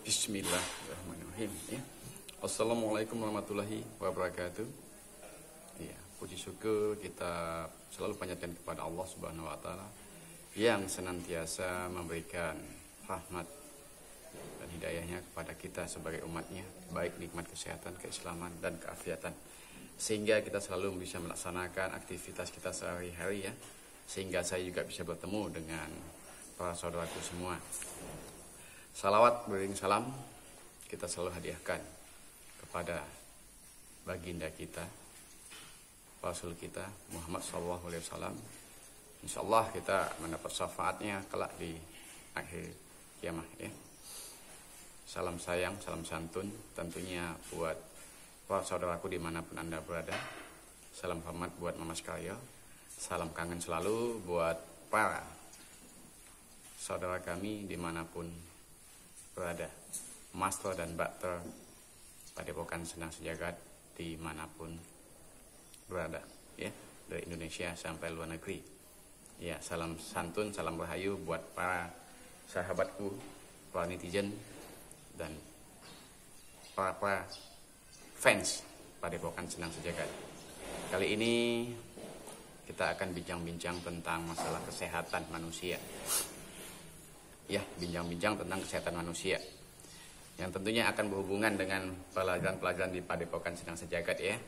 Bismillahirrahmanirrahim. Ya. Assalamualaikum warahmatullahi wabarakatuh. Ya, puji syukur kita selalu panjatkan kepada Allah Subhanahu wa taala yang senantiasa memberikan rahmat dan hidayahnya kepada kita sebagai umatnya, baik nikmat kesehatan, keislaman dan keafiatan, sehingga kita selalu bisa melaksanakan aktivitas kita sehari-hari ya, sehingga saya juga bisa bertemu dengan para saudaraku semua. Salawat beriring salam kita selalu hadiahkan kepada baginda kita, Rasul kita Muhammad SAW. Insyaallah kita mendapat syafaatnya kelak di akhir kiamat ya. Salam sayang, salam santun tentunya buat para saudaraku dimanapun Anda berada. Salam hormat buat Mama sekalian. Salam kangen selalu buat para saudara kami dimanapun berada, Master dan Bakter Padepokan Senang Sejagat dimanapun berada ya, dari Indonesia sampai luar negeri ya. Salam santun, salam rahayu buat para sahabatku, para netizen dan para fans Padepokan Senang Sejagat. Kali ini kita akan bincang-bincang tentang masalah kesehatan manusia ya, bincang-bincang tentang kesehatan manusia yang tentunya akan berhubungan dengan pelajaran-pelajaran di Padepokan Senang Sejagat ya.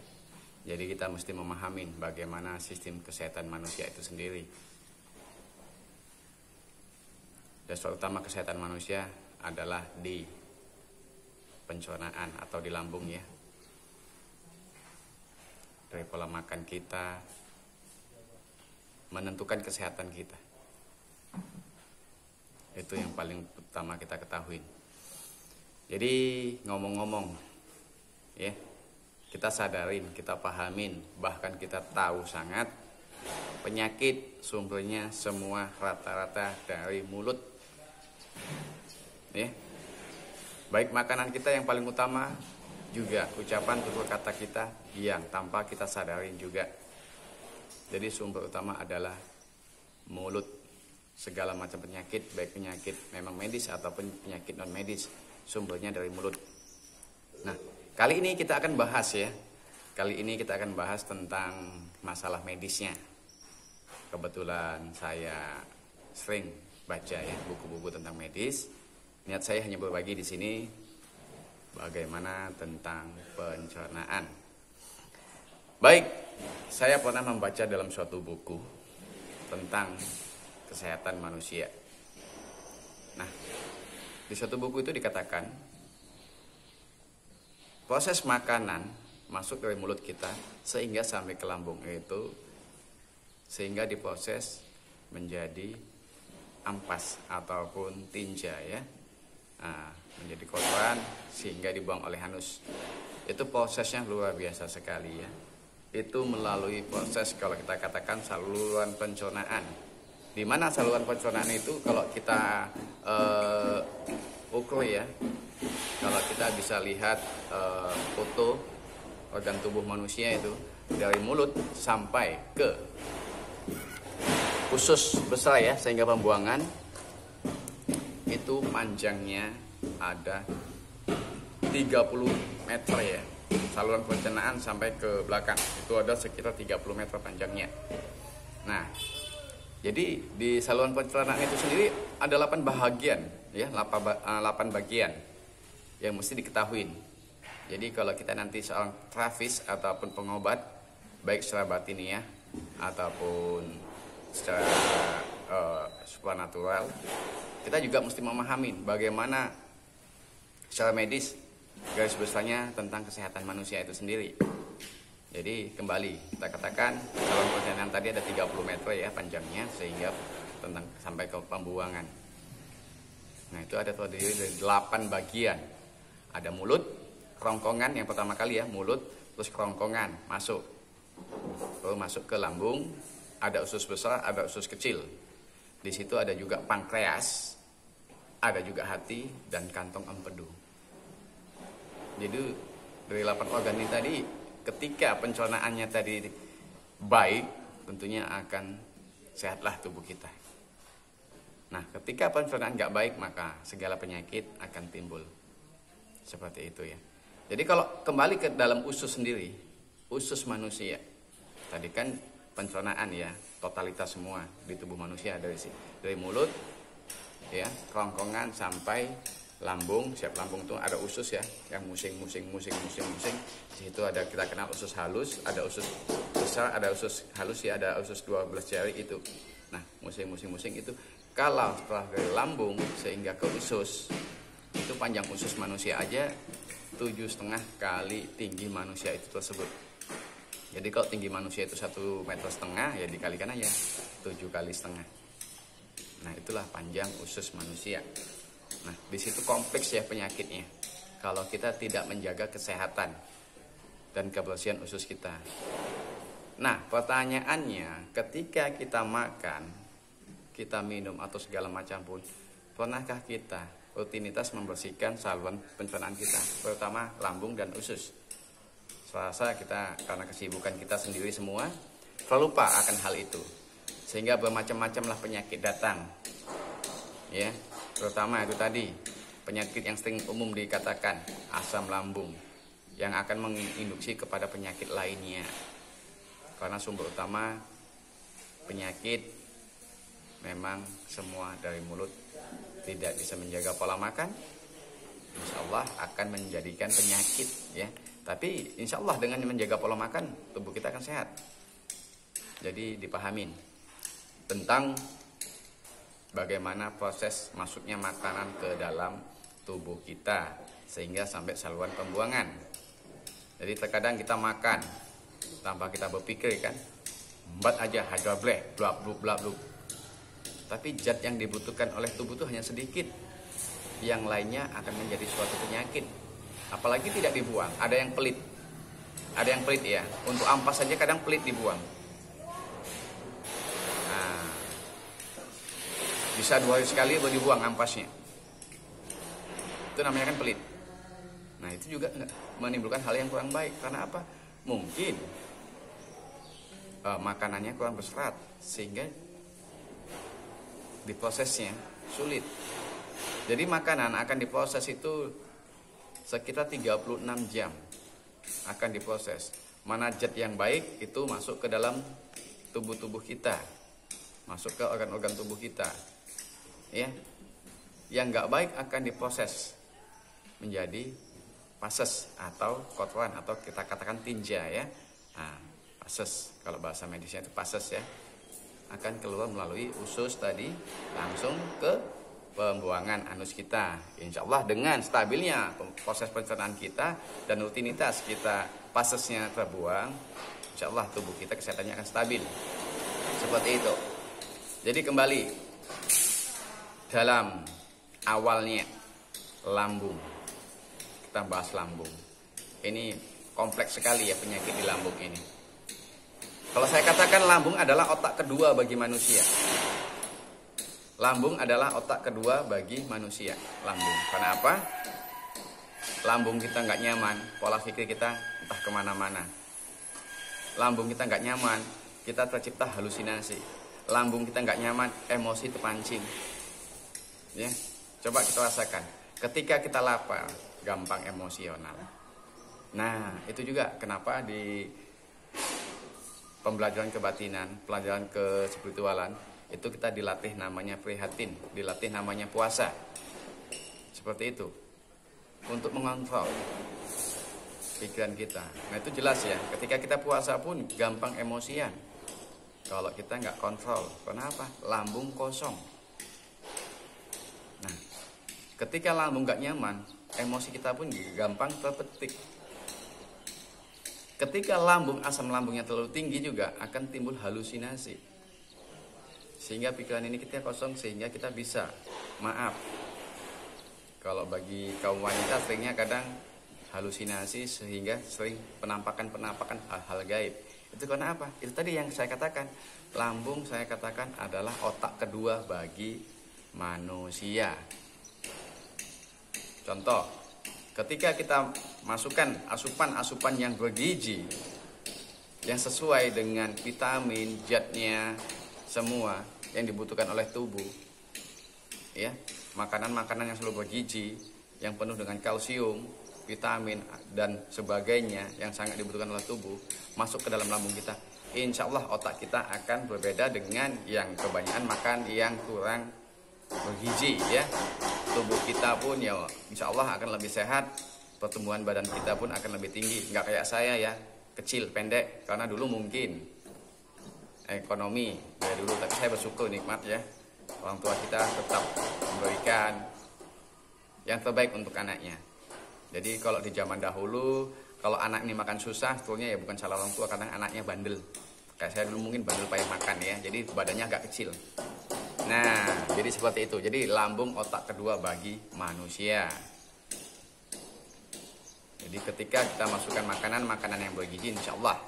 Jadi kita mesti memahami bagaimana sistem kesehatan manusia itu sendiri. Dasar utama kesehatan manusia adalah di pencernaan atau di lambung ya. Dari pola makan kita menentukan kesehatan kita. Itu yang paling utama kita ketahui. Jadi ngomong-ngomong ya, kita sadarin, kita pahamin, bahkan kita tahu sangat penyakit sumbernya semua rata-rata dari mulut ya. Baik makanan kita yang paling utama, juga ucapan tutur kata kita yang tanpa kita sadarin juga. Jadi sumber utama adalah mulut. Segala macam penyakit, baik penyakit memang medis ataupun penyakit non medis, sumbernya dari mulut. Nah, kali ini kita akan bahas ya. Kali ini kita akan bahas tentang masalah medisnya. Kebetulan saya sering baca ya buku-buku tentang medis. Niat saya hanya berbagi di sini bagaimana tentang pencernaan. Baik, saya pernah membaca dalam suatu buku tentang kesehatan manusia. Nah, di suatu buku itu dikatakan proses makanan masuk dari mulut kita sehingga sampai ke lambung itu, sehingga diproses menjadi ampas ataupun tinja ya. Nah, menjadi kotoran sehingga dibuang oleh anus. Itu prosesnya luar biasa sekali ya. Itu melalui proses kalau kita katakan saluran pencernaan. Di mana saluran pencernaan itu kalau kita ukur ya, kalau kita bisa lihat foto organ tubuh manusia itu dari mulut sampai ke usus besar ya, sehingga pembuangan itu panjangnya ada 30 meter ya. Saluran pencernaan sampai ke belakang itu ada sekitar 30 meter panjangnya. Nah, jadi di saluran pencernaan itu sendiri ada 8 bagian ya, 8 bagian yang mesti diketahui. Jadi kalau kita nanti seorang terapis ataupun pengobat, baik secara batiniah ataupun secara supranatural, kita juga mesti memahami bagaimana secara medis garis besarnya tentang kesehatan manusia itu sendiri. Jadi kembali kita katakan saluran pencernaan tadi ada 30 meter ya panjangnya, sehingga tentang sampai ke pembuangan. Nah, itu ada terdiri dari 8 bagian. Ada mulut, kerongkongan yang pertama kali ya, mulut, terus kerongkongan masuk. Lalu masuk ke lambung, ada usus besar, ada usus kecil. Di situ ada juga pankreas, ada juga hati dan kantong empedu. Jadi dari 8 organ ini tadi, ketika pencernaannya tadi baik, tentunya akan sehatlah tubuh kita. Nah, ketika pencernaan nggak baik, maka segala penyakit akan timbul. Seperti itu ya. Jadi kalau kembali ke dalam usus sendiri, usus manusia. Tadi kan pencernaan ya, totalitas semua di tubuh manusia dari mulut ya, kerongkongan sampai lambung. Siap lambung itu ada usus ya, yang musing. Di situ ada, kita kenal usus halus, ada usus besar, ada usus halus ya, ada usus 12 jari itu. Nah, musing itu kalau setelah dari lambung sehingga ke usus, itu panjang usus manusia aja 7,5 kali tinggi manusia itu tersebut. Jadi kalau tinggi manusia itu 1,5 meter ya dikalikan aja 7,5 kali. Nah, itulah panjang usus manusia. Nah, di situ kompleks ya penyakitnya. Kalau kita tidak menjaga kesehatan dan kebersihan usus kita. Nah, pertanyaannya, ketika kita makan, kita minum atau segala macam pun, pernahkah kita rutinitas membersihkan saluran pencernaan kita, terutama lambung dan usus? Serasa kita karena kesibukan kita sendiri semua terlupa akan hal itu, sehingga bermacam-macamlah penyakit datang. Ya, terutama itu tadi penyakit yang sering umum dikatakan asam lambung, yang akan menginduksi kepada penyakit lainnya. Karena sumber utama penyakit memang semua dari mulut. Tidak bisa menjaga pola makan, insya Allah akan menjadikan penyakit ya. Tapi insya Allah dengan menjaga pola makan, tubuh kita akan sehat. Jadi dipahamin tentang bagaimana proses masuknya makanan ke dalam tubuh kita sehingga sampai saluran pembuangan. Jadi terkadang kita makan tanpa kita berpikir kan, embat aja hajar bleh, blab blub. Tapi zat yang dibutuhkan oleh tubuh itu hanya sedikit. Yang lainnya akan menjadi suatu penyakit. Apalagi tidak dibuang. Ada yang pelit. Ada yang pelit ya. Untuk ampas saja kadang pelit dibuang. Nah, bisa 2 hari sekali baru dibuang ampasnya. Itu namanya kan pelit. Nah, itu juga menimbulkan hal yang kurang baik. Karena apa? Mungkin makanannya kurang berserat sehingga diprosesnya sulit. Jadi makanan akan diproses itu sekitar 36 jam akan diproses. Mana zat yang baik itu masuk ke dalam tubuh kita, masuk ke organ-organ tubuh kita. Ya, yang nggak baik akan diproses menjadi pases atau kotoran atau kita katakan tinja ya. Nah, pases kalau bahasa medisnya itu pases ya. Akan keluar melalui usus tadi langsung ke pembuangan anus kita. Insya Allah dengan stabilnya proses pencernaan kita dan rutinitas kita pasesnya terbuang, insya Allah tubuh kita kesehatannya akan stabil. Seperti itu. Jadi kembali dalam awalnya lambung. Kita bahas lambung. Ini kompleks sekali ya penyakit di lambung ini. Kalau saya katakan lambung adalah otak kedua bagi manusia. Lambung adalah otak kedua bagi manusia. Lambung. Karena apa? Lambung kita nggak nyaman, pola pikir kita entah kemana-mana. Lambung kita nggak nyaman, kita tercipta halusinasi. Lambung kita nggak nyaman, emosi terpancing. Ya, coba kita rasakan. Ketika kita lapar, gampang emosional. Nah, itu juga kenapa di pembelajaran kebatinan, pelajaran kespiritualan, itu kita dilatih namanya prihatin, dilatih namanya puasa. Seperti itu. Untuk mengontrol pikiran kita. Nah, itu jelas ya. Ketika kita puasa pun gampang emosian. Kalau kita nggak kontrol. Kenapa? Lambung kosong. Nah, ketika lambung nggak nyaman, emosi kita pun gampang terpetik. Ketika asam lambungnya terlalu tinggi juga akan timbul halusinasi. Sehingga pikiran ini kita kosong sehingga kita bisa, maaf. Kalau bagi kaum wanita seringnya kadang halusinasi sehingga sering penampakan hal-hal gaib. Itu karena apa? Itu tadi yang saya katakan. Lambung saya katakan adalah otak kedua bagi manusia. Contoh. Ketika kita masukkan asupan yang bergizi, yang sesuai dengan vitamin, zatnya, semua yang dibutuhkan oleh tubuh, ya, makanan yang selalu bergizi, yang penuh dengan kalsium, vitamin dan sebagainya yang sangat dibutuhkan oleh tubuh masuk ke dalam lambung kita, insya Allah otak kita akan berbeda dengan yang kebanyakan makan yang kurang bergizi ya. Tubuh kita pun ya insya Allah akan lebih sehat, pertumbuhan badan kita pun akan lebih tinggi. Nggak kayak saya ya, kecil, pendek, karena dulu mungkin ekonomi dari dulu, tapi saya bersyukur nikmat ya, orang tua kita tetap memberikan yang terbaik untuk anaknya. Jadi kalau di zaman dahulu, kalau anak ini makan susah, sebetulnya ya bukan salah orang tua, karena anaknya bandel. Kayak saya dulu mungkin bandel payah makan ya, jadi badannya agak kecil. Nah, jadi seperti itu. Jadi lambung otak kedua bagi manusia. Jadi ketika kita masukkan makanan yang bergizi, insya Allah.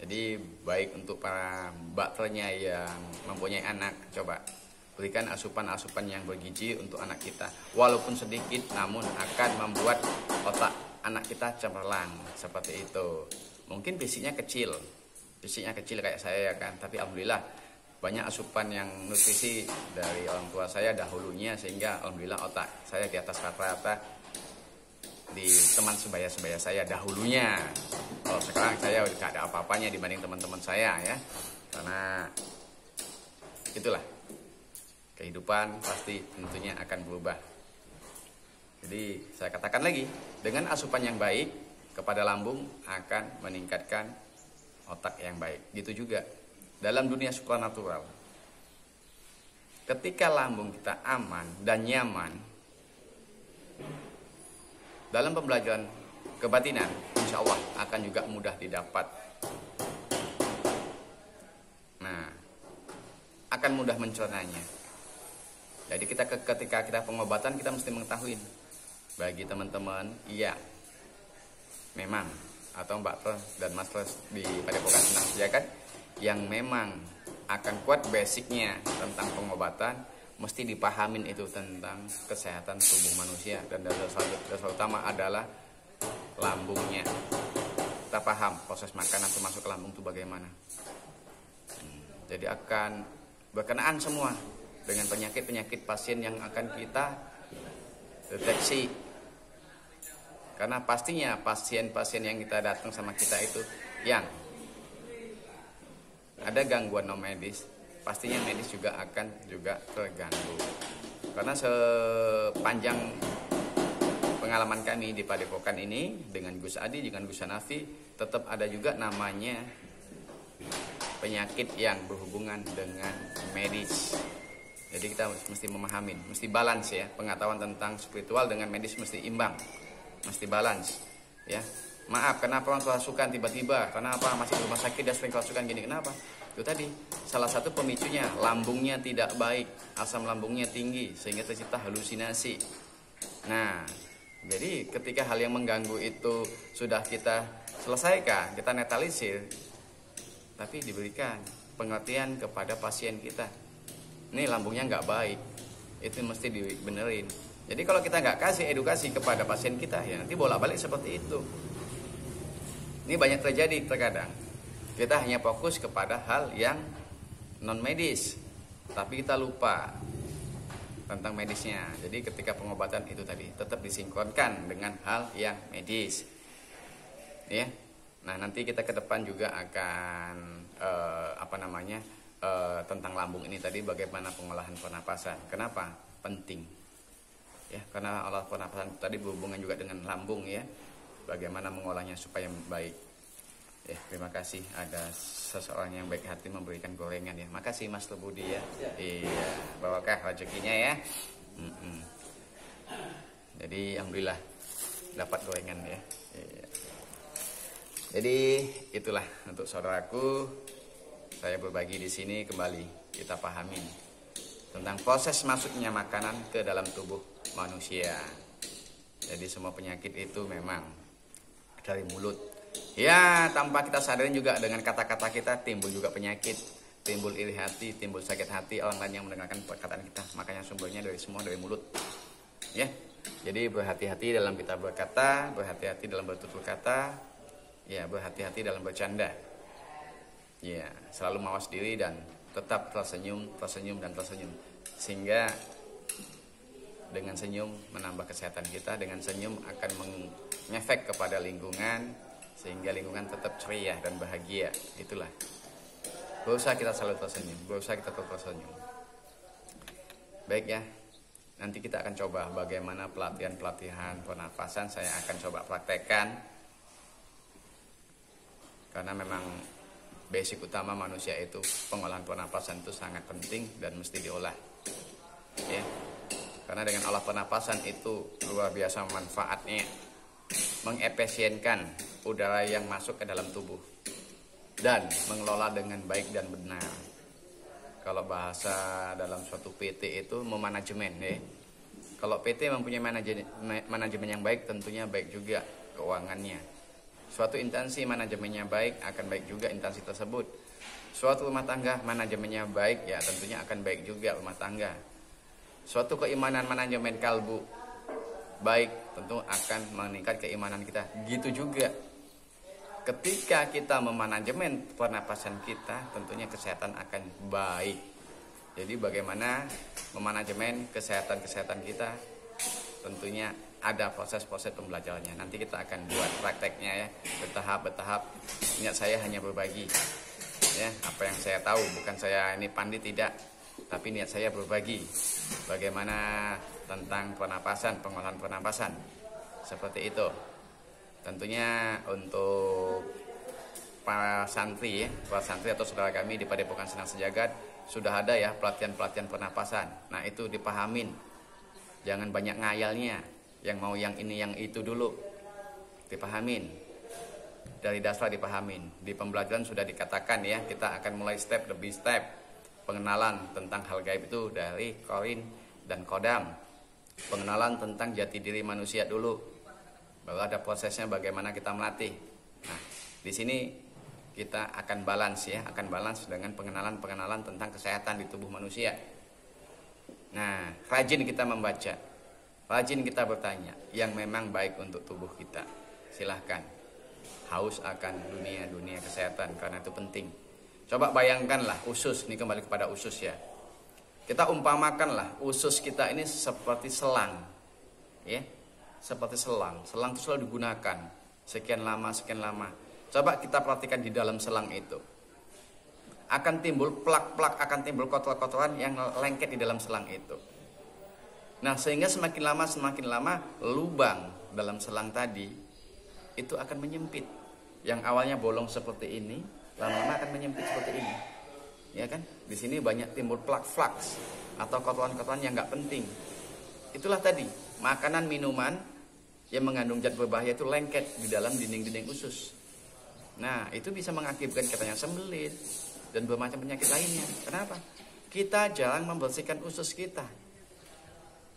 Jadi baik untuk para bakternya yang mempunyai anak, coba berikan asupan-asupan yang bergizi untuk anak kita. Walaupun sedikit, namun akan membuat otak anak kita cemerlang, seperti itu. Mungkin fisiknya kecil kayak saya ya kan, tapi alhamdulillah banyak asupan yang nutrisi dari orang tua saya dahulunya, sehingga alhamdulillah otak saya di atas rata-rata di teman sebaya-sebaya saya dahulunya. Kalau sekarang saya udah gak ada apa-apanya dibanding teman-teman saya ya, karena itulah kehidupan pasti tentunya akan berubah. Jadi saya katakan lagi, dengan asupan yang baik kepada lambung akan meningkatkan otak yang baik. Gitu juga dalam dunia supranatural. Ketika lambung kita aman dan nyaman, dalam pembelajaran kebatinan, insya Allah akan juga mudah didapat. Nah, akan mudah mencernanya. Jadi ketika kita pengobatan, kita mesti mengetahui. Bagi teman-teman, iya, memang atau Mbak Ter dan Mas Ter di Padepokan Senang Sejagat yang memang akan kuat basicnya tentang pengobatan, mesti dipahamin itu tentang kesehatan tubuh manusia, dan dasar utama adalah lambungnya. Kita paham proses makanan termasuk ke lambung itu bagaimana. Jadi akan berkenaan semua dengan penyakit-penyakit pasien yang akan kita deteksi. Karena pastinya pasien-pasien yang kita datang sama kita itu yang ada gangguan non medis, pastinya medis juga akan terganggu. Karena sepanjang pengalaman kami di Padepokan ini dengan Gus Adi, dengan Gus Hanafi, tetap ada juga namanya penyakit yang berhubungan dengan medis. Jadi kita mesti memahami, mesti balance ya, pengetahuan tentang spiritual dengan medis mesti imbang, mesti balance ya. Maaf, kenapa orang kerasukan tiba-tiba? Kenapa masih di rumah sakit dia sering kerasukan gini? Kenapa? Itu tadi salah satu pemicunya, lambungnya tidak baik, asam lambungnya tinggi sehingga tercipta halusinasi. Nah, jadi ketika hal yang mengganggu itu sudah kita selesaikan, kita netralisir, tapi diberikan pengertian kepada pasien kita. Ini lambungnya nggak baik, itu mesti dibenerin. Jadi kalau kita nggak kasih edukasi kepada pasien kita, ya nanti bolak-balik seperti itu. Ini banyak terjadi terkadang. Kita hanya fokus kepada hal yang non medis, tapi kita lupa tentang medisnya. Jadi ketika pengobatan itu tadi tetap disinkronkan dengan hal yang medis. Ya. Nah, nanti kita ke depan juga akan tentang lambung ini tadi, bagaimana pengolahan pernapasan. Kenapa? Penting. Ya, karena olah pernapasan tadi berhubungan juga dengan lambung ya. Bagaimana mengolahnya supaya baik. Ya, terima kasih ada seseorang yang baik hati memberikan gorengan ya. Makasih Mas Budi ya. Iya, bawakah rezekinya ya. Jadi alhamdulillah dapat gorengan ya. Iya. Jadi itulah untuk saudaraku, saya berbagi di sini kembali kita pahami tentang proses masuknya makanan ke dalam tubuh manusia. Jadi semua penyakit itu memang dari mulut. Ya, tanpa kita sadarin juga dengan kata-kata kita timbul juga penyakit, timbul iri hati, timbul sakit hati orang lain yang mendengarkan perkataan kita. Makanya sumbernya semua dari mulut. Ya. Jadi berhati-hati dalam kita berkata, berhati-hati dalam bertutur kata, ya berhati-hati dalam bercanda. Ya, selalu mawas diri dan tetap tersenyum dan tersenyum, sehingga Dengan senyum menambah kesehatan kita, dengan senyum akan mengefek kepada lingkungan sehingga lingkungan tetap ceria dan bahagia. Itulah. Berusaha kita selalu tersenyum, berusaha kita tetap tersenyum. Baik ya. Nanti kita akan coba bagaimana pelatihan pernafasan saya akan coba praktekkan. Karena memang basic utama manusia itu pengolahan pernapasan itu sangat penting dan mesti diolah. Ya. Karena dengan olah pernapasan itu luar biasa manfaatnya, mengefisienkan udara yang masuk ke dalam tubuh dan mengelola dengan baik dan benar. Kalau bahasa dalam suatu PT itu memanajemen ya. Kalau PT mempunyai manajemen yang baik, tentunya baik juga keuangannya. Suatu instansi manajemennya baik, akan baik juga instansi tersebut. Suatu rumah tangga manajemennya baik, ya tentunya akan baik juga rumah tangga. Suatu keimanan manajemen kalbu baik, tentu akan meningkat keimanan kita. Gitu juga ketika kita memanajemen pernapasan kita, tentunya kesehatan akan baik. Jadi bagaimana memanajemen kesehatan kita, tentunya ada proses-proses pembelajarannya. Nanti kita akan buat prakteknya ya, bertahap. Niat saya hanya berbagi ya, apa yang saya tahu, bukan saya ini pandit, tidak, tapi niat saya berbagi bagaimana tentang pernapasan, pengolahan pernapasan. Seperti itu. Tentunya untuk para santri ya, para santri atau saudara kami di Padepokan Senang Sejagat sudah ada ya pelatihan pernapasan. Nah, itu dipahamin. Jangan banyak ngayalnya, yang mau yang ini yang itu dulu. Dipahamin. Dari dasar dipahamin. Di pembelajaran sudah dikatakan ya, kita akan mulai step demi step. Pengenalan tentang hal gaib itu dari Qorin dan Kodam. Pengenalan tentang jati diri manusia dulu. Baru ada prosesnya bagaimana kita melatih. Nah, di sini kita akan balance ya, akan balance dengan pengenalan tentang kesehatan di tubuh manusia. Nah, rajin kita membaca, rajin kita bertanya yang memang baik untuk tubuh kita. Silahkan. Haus akan dunia kesehatan karena itu penting. Coba bayangkanlah usus, ini kembali kepada usus ya. Kita umpamakanlah usus kita ini seperti selang. Ya. Seperti selang. Selang itu selalu digunakan sekian lama. Coba kita perhatikan di dalam selang itu. Akan timbul plak-plak, akan timbul kotoran-kotoran yang lengket di dalam selang itu. Nah, sehingga semakin lama lubang dalam selang tadi itu akan menyempit. Yang awalnya bolong seperti ini, lama-lama akan menyempit seperti ini. Ya kan? Di sini banyak timbul plak-flaks atau kotoran-kotoran yang nggak penting. Itulah tadi, makanan minuman yang mengandung zat berbahaya itu lengket di dalam dinding-dinding usus. Nah, itu bisa mengakibatkan katanya sembelit dan bermacam penyakit lainnya. Kenapa? Kita jarang membersihkan usus kita.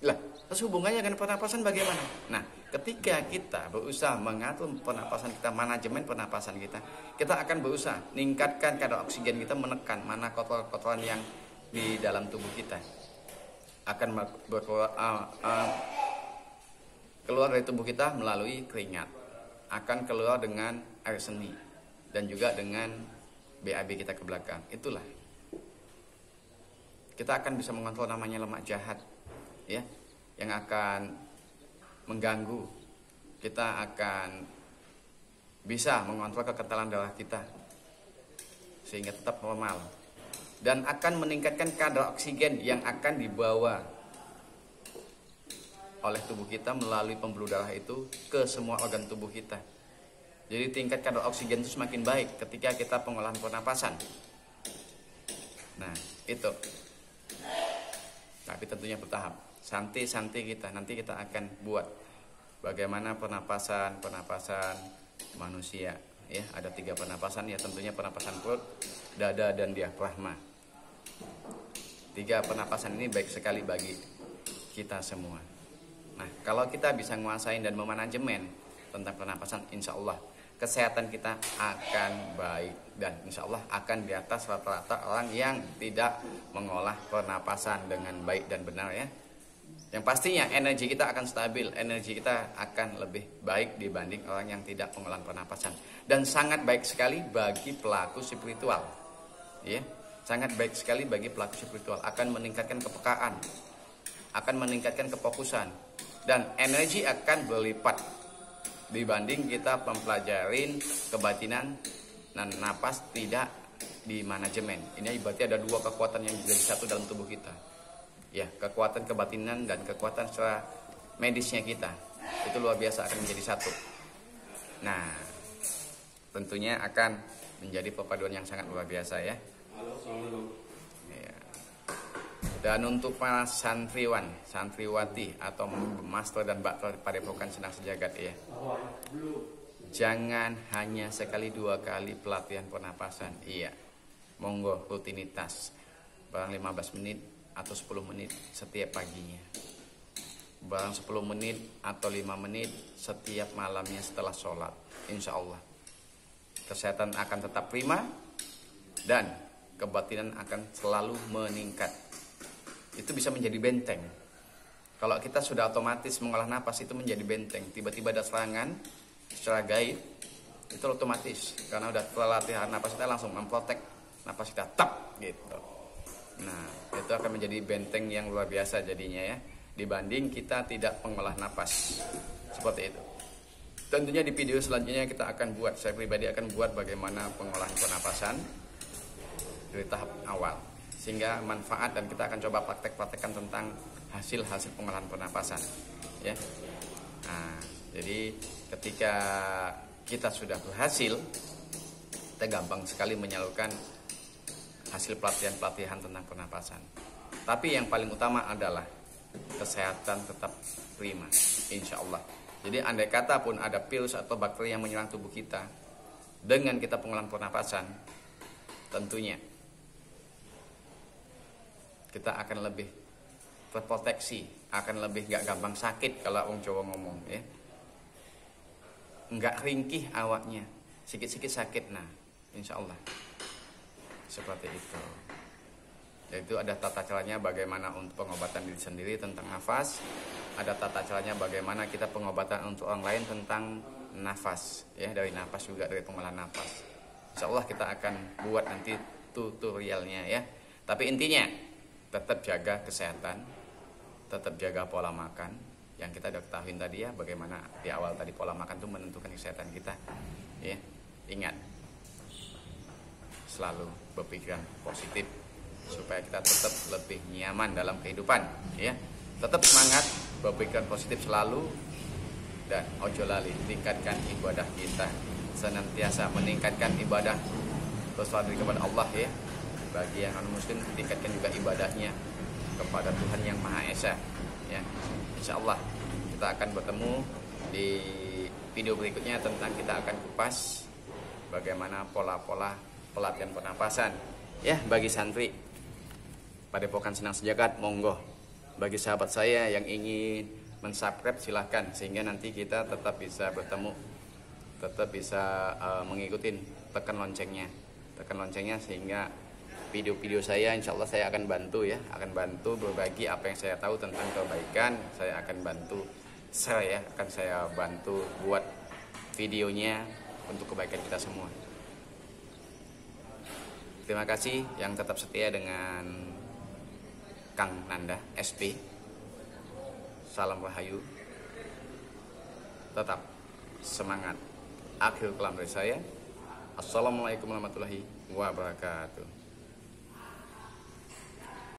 Lah, terus hubungannya dengan pernapasan bagaimana? Nah, ketika kita berusaha mengatur pernapasan kita, manajemen pernapasan kita akan berusaha meningkatkan kadar oksigen kita, menekan mana kotoran-kotoran yang di dalam tubuh kita. Akan keluar dari tubuh kita melalui keringat. Akan keluar dengan air seni dan juga dengan BAB kita ke belakang. Itulah. Kita akan bisa mengontrol namanya lemak jahat ya, yang akan mengganggu. Kita akan bisa mengontrol kekentalan darah kita sehingga tetap normal dan akan meningkatkan kadar oksigen yang akan dibawa oleh tubuh kita melalui pembuluh darah itu ke semua organ tubuh kita. Jadi tingkat kadar oksigen itu semakin baik ketika kita pengolahan pernapasan. Nah, itu. Tapi tentunya bertahap. Santai-santai kita. Nanti kita akan buat bagaimana pernapasan manusia. Ya, ada 3 pernapasan ya, tentunya pernapasan perut, dada dan diafragma. 3 pernapasan ini baik sekali bagi kita semua. Nah, kalau kita bisa menguasai dan memanajemen tentang pernapasan, insya Allah kesehatan kita akan baik dan insya Allah akan di atas rata-rata orang yang tidak mengolah pernapasan dengan baik dan benar ya. Yang pastinya energi kita akan stabil, energi kita akan lebih baik dibanding orang yang tidak pengolahan pernapasan, dan sangat baik sekali bagi pelaku spiritual. Ya, sangat baik sekali bagi pelaku spiritual, akan meningkatkan kepekaan, akan meningkatkan kefokusan dan energi akan berlipat dibanding kita mempelajarin kebatinan dan napas tidak di manajemen. Ini berarti ada dua kekuatan yang jadi satu dalam tubuh kita. Ya, kekuatan kebatinan dan kekuatan secara medisnya kita. Itu luar biasa akan menjadi satu. Nah, tentunya akan menjadi perpaduan yang sangat luar biasa ya. Ya. Dan untuk para santriwan, santriwati atau master dan bakter Padepokan Senang Sejagat ya. Jangan hanya sekali dua kali pelatihan pernapasan. Iya. Monggo rutinitas. Barang 15 menit atau 10 menit setiap paginya. Barang 10 menit atau 5 menit setiap malamnya setelah sholat. Insya Allah kesehatan akan tetap prima dan kebatinan akan selalu meningkat. Itu bisa menjadi benteng. Kalau kita sudah otomatis mengolah napas itu menjadi benteng. Tiba-tiba ada serangan secara gaib, itu otomatis karena udah latihan napas kita langsung memprotek napas kita tap gitu. Nah, itu akan menjadi benteng yang luar biasa jadinya ya, dibanding kita tidak mengolah napas seperti itu. Tentunya di video selanjutnya kita akan buat, saya pribadi akan buat bagaimana pengolahan pernapasan dari tahap awal sehingga manfaat, dan kita akan coba praktek-praktekkan tentang hasil-hasil pengolahan pernapasan ya. Nah, jadi ketika kita sudah berhasil, kita gampang sekali menyalurkan hasil pelatihan-pelatihan tentang pernapasan. Tapi yang paling utama adalah kesehatan tetap prima, insya Allah. Jadi andai kata pun ada virus atau bakteri yang menyerang tubuh kita, dengan kita pengolahan pernapasan, tentunya kita akan lebih terproteksi, akan lebih gak gampang sakit kalau orang Jawa ngomong ya. Enggak ringkih awaknya, sikit-sikit sakit. Nah, insya Allah seperti itu. Yaitu ada tata caranya bagaimana untuk pengobatan diri sendiri tentang nafas, ada tata caranya bagaimana kita pengobatan untuk orang lain tentang nafas ya, dari nafas juga dari pengolahan nafas. Insya Allah kita akan buat nanti tutorialnya ya. Tapi intinya tetap jaga kesehatan, tetap jaga pola makan yang kita udah ketahui tadi ya, bagaimana di awal tadi pola makan itu menentukan kesehatan kita ya. Ingat, selalu berpikiran positif supaya kita tetap lebih nyaman dalam kehidupan ya. Tetap semangat, berpikiran positif selalu, dan ojo lali tingkatkan ibadah kita, senantiasa meningkatkan ibadah berserah kepada Allah ya. Bagi yang non muslim tingkatkan juga ibadahnya kepada Tuhan yang Maha Esa ya. Insya Allah kita akan bertemu di video berikutnya tentang kita akan kupas bagaimana pola-pola pelatihan pernapasan ya bagi santri Padepokan Senang Sejagat. Monggo, bagi sahabat saya yang ingin mensubscribe silahkan, sehingga nanti kita tetap bisa bertemu, tetap bisa mengikuti, tekan loncengnya sehingga video-video saya insya Allah saya akan bantu ya, akan bantu berbagi apa yang saya tahu tentang kebaikan. Saya akan bantu share ya, akan saya bantu buat videonya untuk kebaikan kita semua. Terima kasih yang tetap setia dengan Kang Nanda SP. Salam Rahayu, tetap semangat. Akhir kalam dari saya, assalamualaikum warahmatullahi wabarakatuh.